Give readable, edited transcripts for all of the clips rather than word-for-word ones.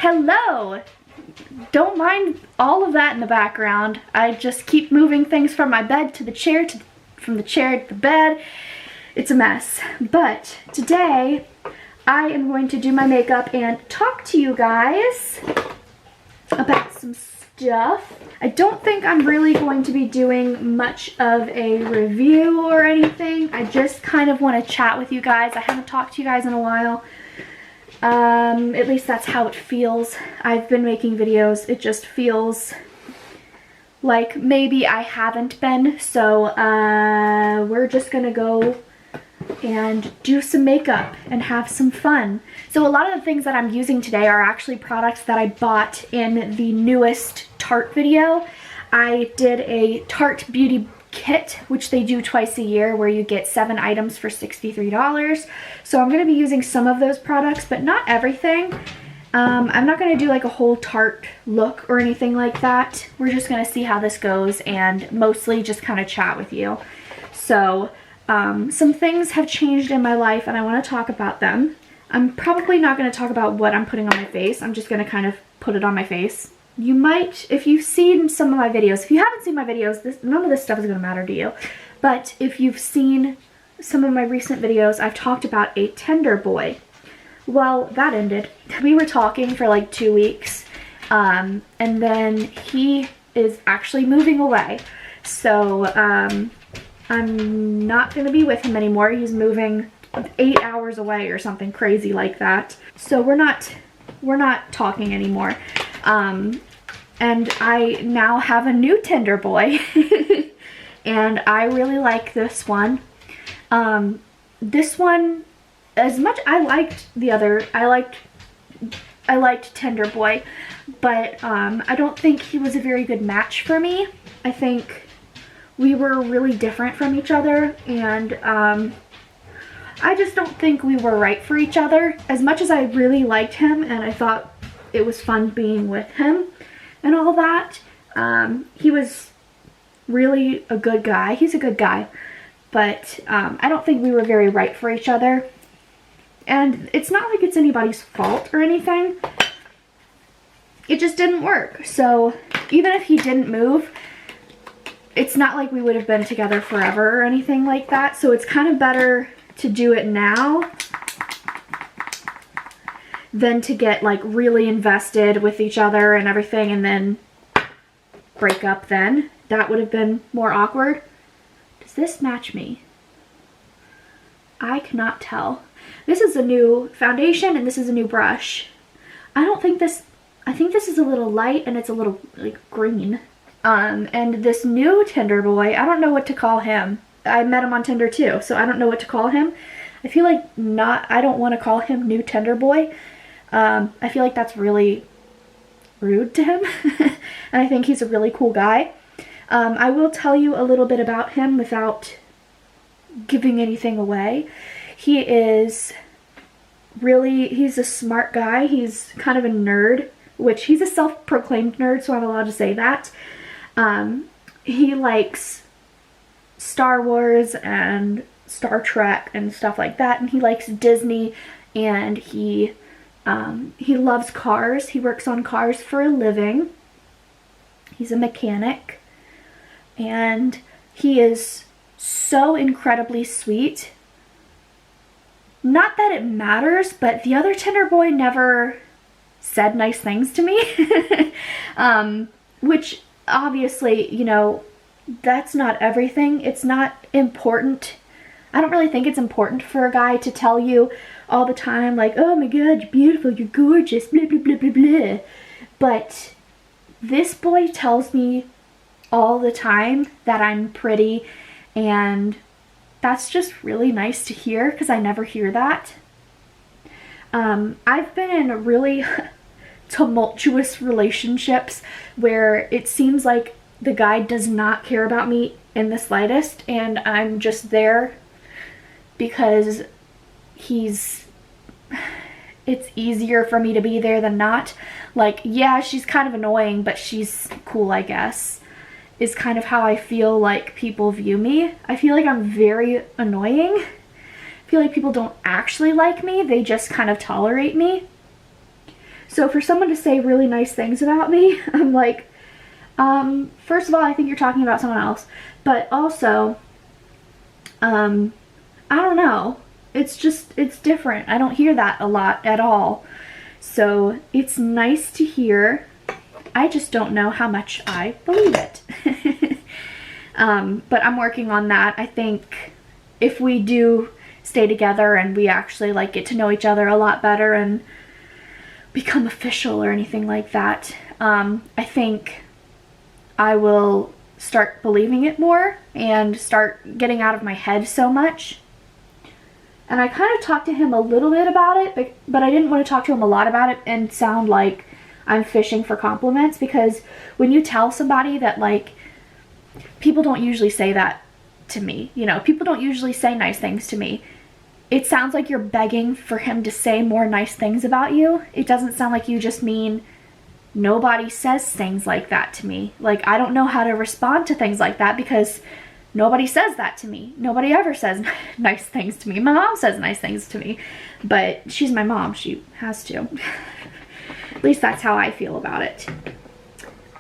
Hello! Don't mind all of that in the background. I just keep moving things from my bed to the chair, from the chair to the bed. It's a mess. But today, I am going to do my makeup and talk to you guys about some stuff. I don't think I'm really going to be doing much of a review or anything. I just kind of want to chat with you guys. I haven't talked to you guys in a while. At least that's how it feels. I've been making videos. It just feels like maybe I haven't been. So we're just gonna go and do some makeup and have some fun. So a lot of the things that I'm using today are actually products that I bought in the newest Tarte video. I did a Tarte beauty kit, which they do twice a year, where you get 7 items for $63. So I'm going to be using some of those products, but not everything. I'm not going to do like a whole Tarte look or anything like that. We're just going to see how this goes and mostly just kind of chat with you. So some things have changed in my life and I want to talk about them. I'm probably not going to talk about what I'm putting on my face. I'm just going to kind of put it on my face. You might, if you've seen some of my videos, if you haven't seen my videos, none of this stuff is going to matter to you. But if you've seen some of my recent videos, I've talked about a Tender Boy. Well, that ended. We were talking for like 2 weeks, and then he is actually moving away. So I'm not going to be with him anymore. He's moving 8 hours away or something crazy like that. So we're not talking anymore. And I now have a new Tender Boy and I really like this one. This one, as much I liked the other, I liked Tender Boy, but I don't think he was a very good match for me. I think we were really different from each other, and I just don't think we were right for each other. As much as I really liked him and I thought it was fun being with him and all that, he was really a good guy. He's a good guy, but I don't think we were very right for each other. And it's not like it's anybody's fault or anything. It just didn't work. So even if he didn't move, it's not like we would have been together forever or anything like that. So it's kind of better to do it now than to get like really invested with each other and everything and then break up then. That would have been more awkward. Does this match me? I cannot tell. This is a new foundation and this is a new brush. I think this is a little light and it's a little like green. And this new Tender Boy, I don't know what to call him. I met him on Tinder too, so I don't know what to call him. I feel like I don't want to call him New Tender Boy. I feel like that's really rude to him. And I think he's a really cool guy. I will tell you a little bit about him without giving anything away. He's a smart guy. He's kind of a nerd, which he's a self-proclaimed nerd, so I'm allowed to say that. He likes Star Wars and Star Trek and stuff like that, and he likes Disney, and he loves cars. He works on cars for a living. He's a mechanic, and he is so incredibly sweet. Not that it matters, but the other Tender Boy never said nice things to me. Which obviously, you know, that's not everything. It's not important. I don't really think it's important for a guy to tell you all the time, like, oh my god, you're beautiful, you're gorgeous, blah, blah, blah, blah, blah. But this boy tells me all the time that I'm pretty, and that's just really nice to hear because I never hear that. I've been in really tumultuous relationships where it seems like the guy does not care about me in the slightest, and I'm just there because it's easier for me to be there than not. Like, yeah, she's kind of annoying, but she's cool, I guess, is kind of how I feel like people view me. I feel like I'm very annoying. I feel like people don't actually like me, they just kind of tolerate me. So for someone to say really nice things about me, I'm like, first of all, I think you're talking about someone else, but also, I don't know. It's different. I don't hear that a lot at all. So it's nice to hear. I just don't know how much I believe it. But I'm working on that. I think if we do stay together and we actually like get to know each other a lot better and become official or anything like that, I think I will start believing it more and start getting out of my head so much. And I kind of talked to him a little bit about it, but I didn't want to talk to him a lot about it and sound like I'm fishing for compliments, because when you tell somebody that, like, people don't usually say that to me, you know, people don't usually say nice things to me. It sounds like you're begging for him to say more nice things about you. It doesn't sound like you just mean nobody says things like that to me. Like, I don't know how to respond to things like that because nobody says that to me. Nobody ever says nice things to me. My mom says nice things to me, but she's my mom. She has to. At least that's how I feel about it.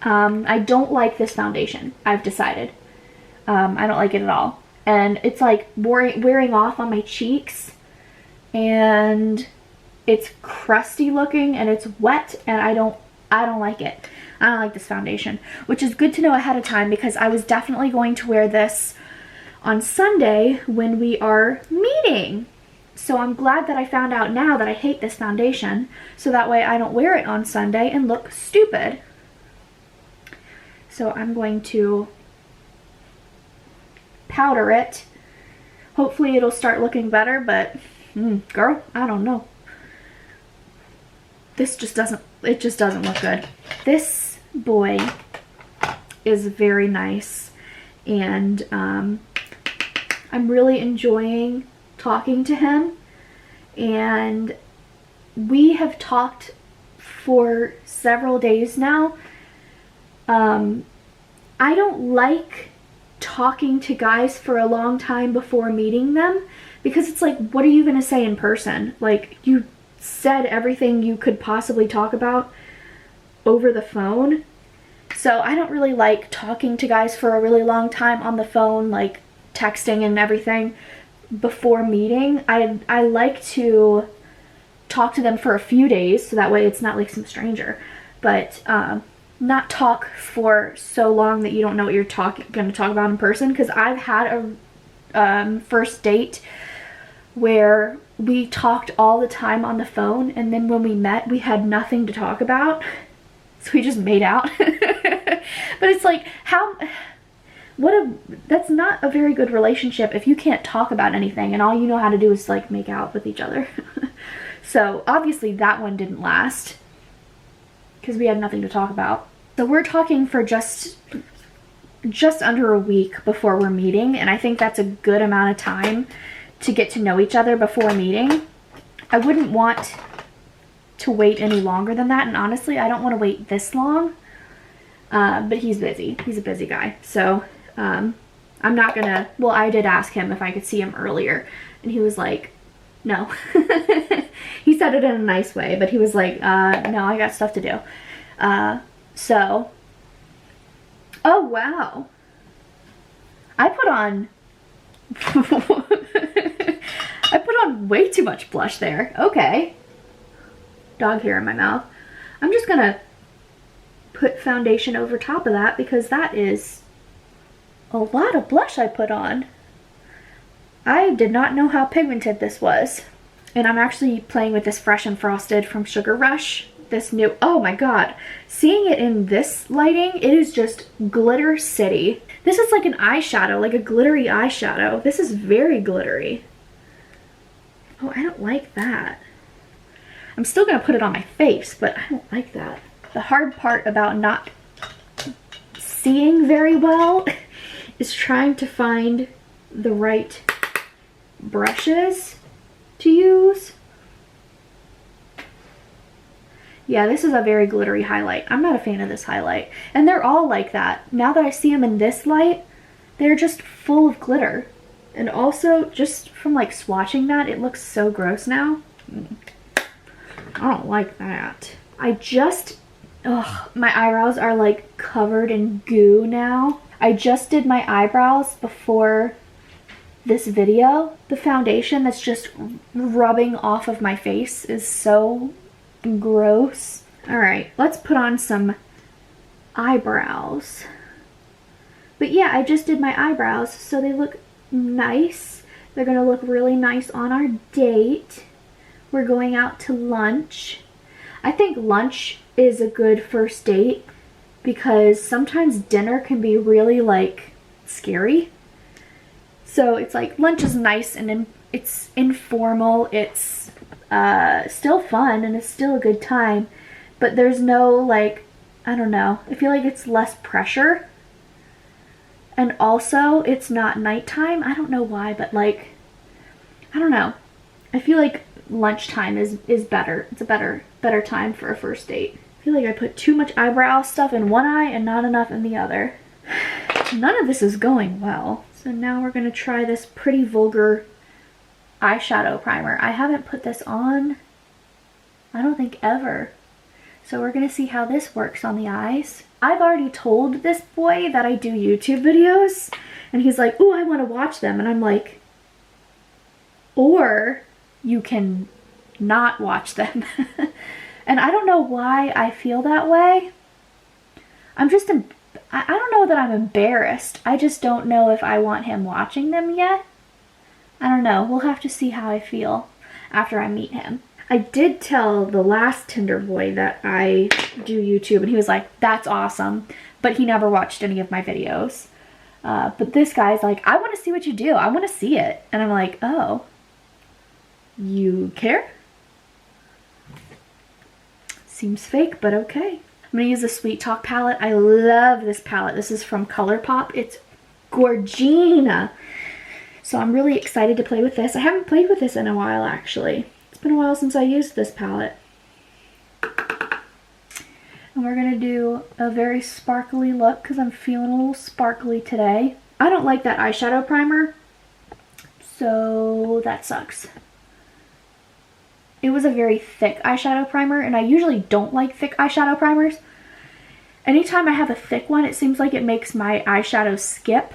I don't like this foundation, I've decided. I don't like it at all. And it's like wearing off on my cheeks, and it's crusty looking and it's wet, and I don't like it. I don't like this foundation, which is good to know ahead of time because I was definitely going to wear this on Sunday when we are meeting. So I'm glad that I found out now that I hate this foundation, so that way I don't wear it on Sunday and look stupid. So I'm going to powder it. Hopefully it'll start looking better, but girl, I don't know. This just doesn't look good. This boy is very nice, and I'm really enjoying talking to him, and we have talked for several days now. I don't like talking to guys for a long time before meeting them, because it's like, what are you going to say in person? Like, you said everything you could possibly talk about over the phone. So I don't really like talking to guys for a really long time on the phone, like texting and everything before meeting. I like to talk to them for a few days, so that way it's not like some stranger, but not talk for so long that you don't know what you're going to talk about in person. Because I've had a first date where we talked all the time on the phone, and then when we met we had nothing to talk about, so we just made out. But it's like, that's not a very good relationship if you can't talk about anything and all you know how to do is like make out with each other. So obviously that one didn't last because we had nothing to talk about. So we're talking for just under a week before we're meeting, and I think that's a good amount of time to get to know each other before meeting. I wouldn't want to wait any longer than that, and honestly I don't want to wait this long, but he's busy. He's a busy guy, so I'm not gonna, well, I did ask him if I could see him earlier, and he was like, no. He said it in a nice way, but he was like, no, I got stuff to do. So, oh wow, I put on way too much blush there. Okay, dog hair in my mouth. I'm just gonna put foundation over top of that because that is a lot of blush I put on. I did not know how pigmented this was. And I'm actually playing with this Fresh and Frosted from Sugar Rush. This new, oh my god. Seeing it in this lighting, it is just glitter city. This is like an eyeshadow, like a glittery eyeshadow. This is very glittery. Oh, I don't like that. I'm still gonna put it on my face, but I don't like that. The hard part about not seeing very well is trying to find the right brushes to use. Yeah, this is a very glittery highlight. I'm not a fan of this highlight. And they're all like that. Now that I see them in this light, they're just full of glitter. And also, just from like swatching that, it looks so gross now. I don't like that. My eyebrows are like covered in goo now. I just did my eyebrows before this video. The foundation that's just rubbing off of my face is so gross. All right, let's put on some eyebrows. But yeah, I just did my eyebrows, so they look nice. They're gonna look really nice on our date. We're going out to lunch. I think lunch is a good first date because sometimes dinner can be really like scary. So it's like lunch is nice and it's informal. It's still fun and it's still a good time, but there's no like, I don't know, I feel like it's less pressure. And also it's not nighttime. I don't know why, but like, I don't know. I feel like lunchtime is better. It's a better time for a first date. I feel like I put too much eyebrow stuff in one eye and not enough in the other. None of this is going well. So now we're gonna try this Pretty Vulgar eyeshadow primer. I haven't put this on, I don't think ever. So we're gonna see how this works on the eyes. I've already told this boy that I do YouTube videos, and he's like, "Ooh, I want to watch them." And I'm like, or you can not watch them. And I don't know why I feel that way. I don't know that I'm embarrassed. I just don't know if I want him watching them yet. I don't know. We'll have to see how I feel after I meet him. I did tell the last Tinder boy that I do YouTube, and he was like, "That's awesome," but he never watched any of my videos. But this guy's like, "I want to see what you do. I want to see it." And I'm like, "Oh, you care?" Seems fake, but okay. I'm gonna use the Sweet Talk palette. I love this palette. This is from ColourPop. It's gorgina. So I'm really excited to play with this. I haven't played with this in a while, actually. It's been a while since I used this palette. And we're gonna do a very sparkly look because I'm feeling a little sparkly today. I don't like that eyeshadow primer, so that sucks. It was a very thick eyeshadow primer, and I usually don't like thick eyeshadow primers. Anytime I have a thick one, it seems like it makes my eyeshadow skip,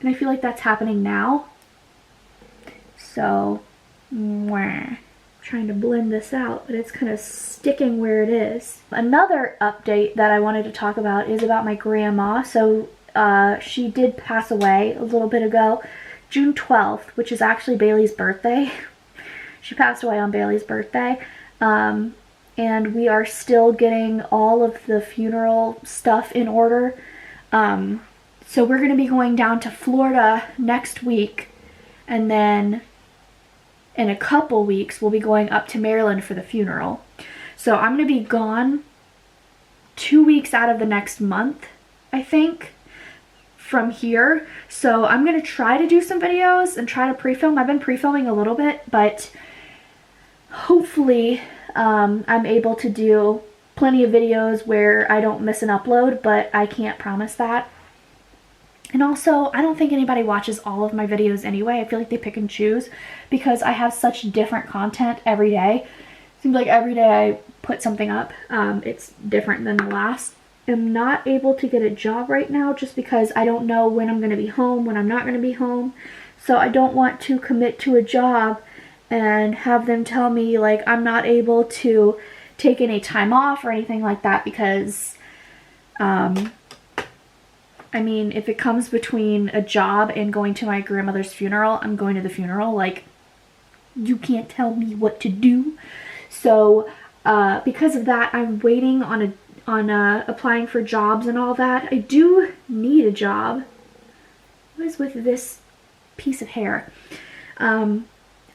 and I feel like that's happening now. So, trying to blend this out, but it's kind of sticking where it is. Another update that I wanted to talk about is about my grandma. So she did pass away a little bit ago, June 12th, which is actually Bailey's birthday. She passed away on Bailey's birthday, and we are still getting all of the funeral stuff in order. So we're going to be going down to Florida next week, and then in a couple weeks we'll be going up to Maryland for the funeral. So I'm going to be gone 2 weeks out of the next month, I think, from here. So I'm going to try to do some videos and try to pre-film. I've been pre-filming a little bit, but hopefully I'm able to do plenty of videos where I don't miss an upload, but I can't promise that. And also, I don't think anybody watches all of my videos anyway. I feel like they pick and choose because I have such different content every day. Seems like every day I put something up, it's different than the last. I'm not able to get a job right now just because I don't know when I'm going to be home, when I'm not going to be home. So I don't want to commit to a job and have them tell me like I'm not able to take any time off or anything like that because, I mean, if it comes between a job and going to my grandmother's funeral, I'm going to the funeral. Like, you can't tell me what to do. So, because of that, I'm waiting on applying for jobs and all that. I do need a job. What is with this piece of hair?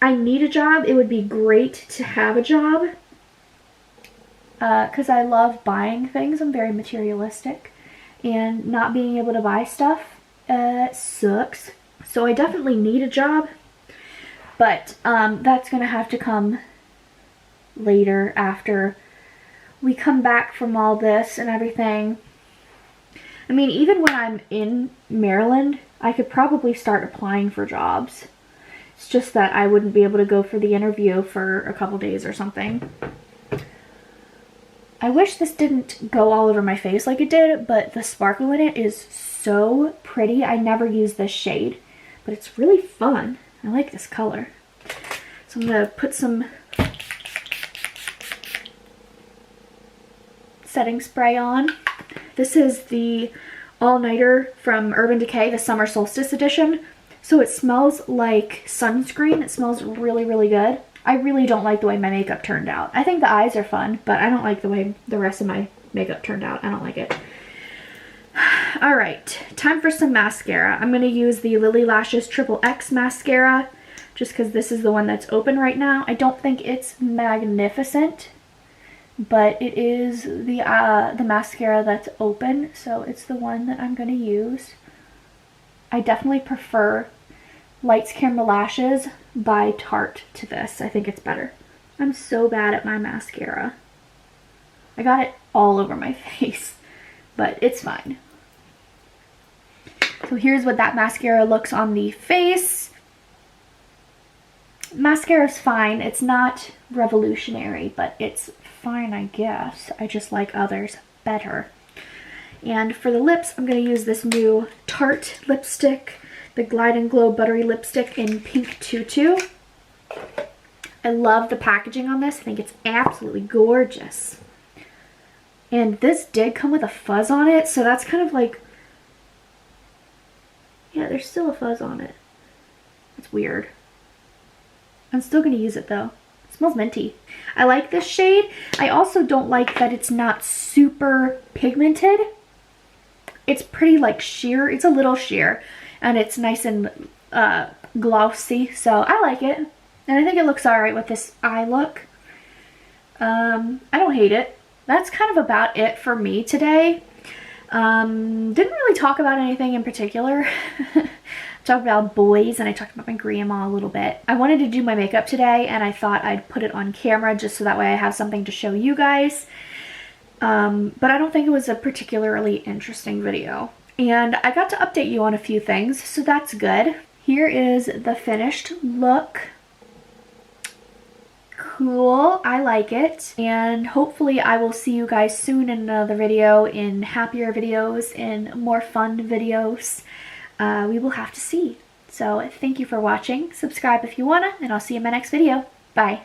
I need a job. It would be great to have a job because I love buying things. I'm very materialistic. And not being able to buy stuff sucks. So I definitely need a job, but that's gonna have to come later after we come back from all this and everything. I mean, even when I'm in Maryland, I could probably start applying for jobs. It's just that I wouldn't be able to go for the interview for a couple days or something. I wish this didn't go all over my face like it did, but the sparkle in it is so pretty. I never use this shade, but it's really fun. I like this color. So I'm going to put some setting spray on. This is the All-Nighter from Urban Decay, the Summer Solstice Edition. So it smells like sunscreen. It smells really, really good. I really don't like the way my makeup turned out. I think the eyes are fun, but I don't like the way the rest of my makeup turned out. I don't like it. Alright, time for some mascara. I'm going to use the Lily Lashes Triple X mascara, just because this is the one that's open right now. I don't think it's magnificent, but it is the mascara that's open, so it's the one that I'm going to use. I definitely prefer Lights Camera Lashes by Tarte to this. I think it's better. I'm so bad at my mascara. I got it all over my face, but it's fine. So here's what that mascara looks on the face. Mascara's fine. It's not revolutionary, but it's fine, I guess. I just like others better. And for the lips, I'm going to use this new Tarte lipstick, the Glide and Glow Buttery Lipstick in Pink Tutu. I love the packaging on this. I think it's absolutely gorgeous. And this did come with a fuzz on it, so that's kind of like, yeah, there's still a fuzz on it. It's weird. I'm still going to use it though. It smells minty. I like this shade. I also don't like that it's not super pigmented. It's pretty like sheer. It's a little sheer. And it's nice and glossy. So I like it. And I think it looks alright with this eye look. I don't hate it. That's kind of about it for me today. Didn't really talk about anything in particular. Talked about boys and I talked about my grandma a little bit. I wanted to do my makeup today and I thought I'd put it on camera just so that way I have something to show you guys. But I don't think it was a particularly interesting video. And I got to update you on a few things, so that's good. Here is the finished look. Cool, I like it. And hopefully I will see you guys soon in another video, in happier videos, in more fun videos. We will have to see. So thank you for watching. Subscribe if you wanna, and I'll see you in my next video. Bye.